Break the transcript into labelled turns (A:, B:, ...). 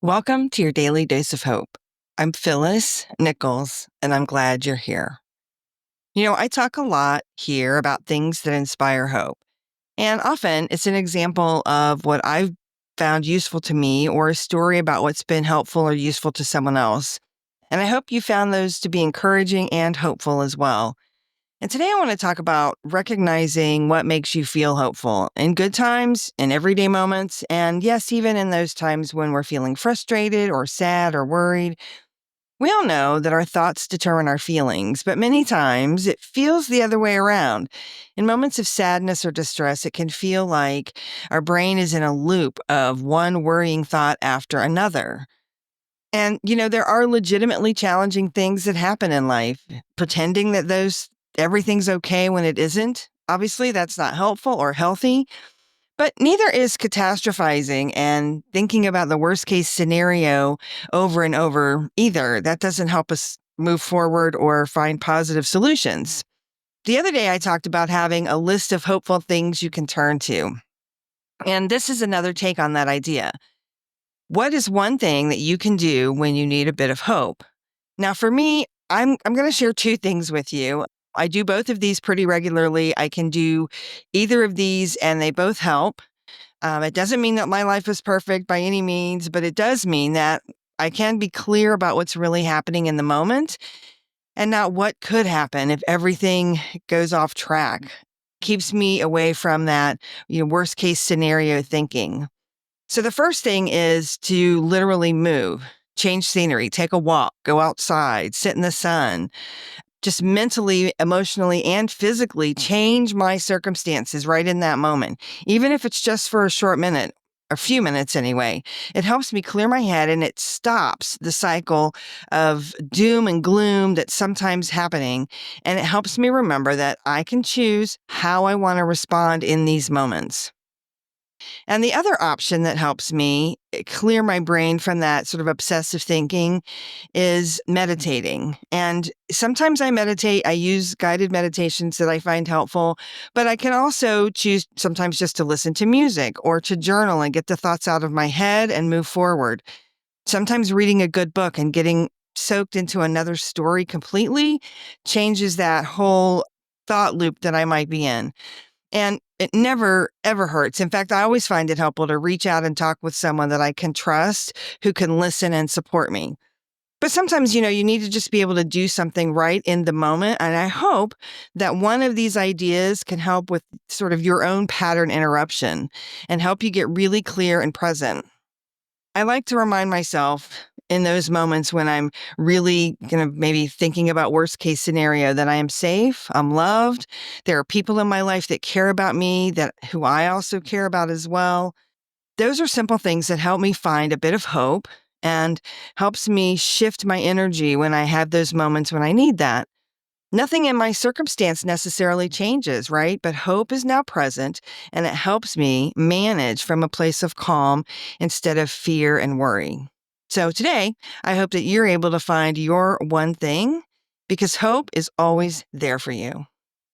A: Welcome to your daily dose of hope. I'm Phyllis Nichols, and I'm glad you're here. I talk a lot here about things that inspire hope, and often it's an example of what I've found useful to me or a story about what's been helpful or useful to someone else. And I hope you found those to be encouraging and hopeful as well. And today I want to talk about recognizing what makes you feel hopeful in good times, in everyday moments, and yes, even in those times when we're feeling frustrated or sad or worried. We all know that our thoughts determine our feelings, but many times it feels the other way around. In moments of sadness or distress, it can feel like our brain is in a loop of one worrying thought after another. And, there are legitimately challenging things that happen in life. Pretending that everything's okay when it isn't, obviously that's not helpful or healthy, but neither is catastrophizing and thinking about the worst case scenario over and over either. That doesn't help us move forward or find positive solutions. The other day I talked about having a list of hopeful things you can turn to. And this is another take on that idea. What is one thing that you can do when you need a bit of hope? Now, for me, I'm going to share two things with you. I do both of these pretty regularly. I can do either of these, and they both help. It doesn't mean that my life is perfect by any means, but it does mean that I can be clear about what's really happening in the moment and not what could happen if everything goes off track. Keeps me away from that, worst case scenario thinking. So the first thing is to literally move, change scenery, take a walk, go outside, sit in the sun, just mentally, emotionally, and physically change my circumstances right in that moment. Even if it's just for a short minute, a few minutes anyway, it helps me clear my head and it stops the cycle of doom and gloom that's sometimes happening. And it helps me remember that I can choose how I want to respond in these moments. And the other option that helps me clear my brain from that sort of obsessive thinking is meditating. And sometimes I meditate, I use guided meditations that I find helpful, but I can also choose sometimes just to listen to music or to journal and get the thoughts out of my head and move forward. Sometimes reading a good book and getting soaked into another story completely changes that whole thought loop that I might be in. And it never, ever hurts. In fact, I always find it helpful to reach out and talk with someone that I can trust who can listen and support me. But sometimes, you need to just be able to do something right in the moment. And I hope that one of these ideas can help with sort of your own pattern interruption and help you get really clear and present. I like to remind myself in those moments when I'm really maybe thinking about worst case scenario that I am safe, I'm loved. There are people in my life that care about me, who I also care about as well. Those are simple things that help me find a bit of hope and helps me shift my energy when I have those moments when I need that. Nothing in my circumstance necessarily changes, right? But hope is now present and it helps me manage from a place of calm instead of fear and worry. So today, I hope that you're able to find your one thing because hope is always there for you.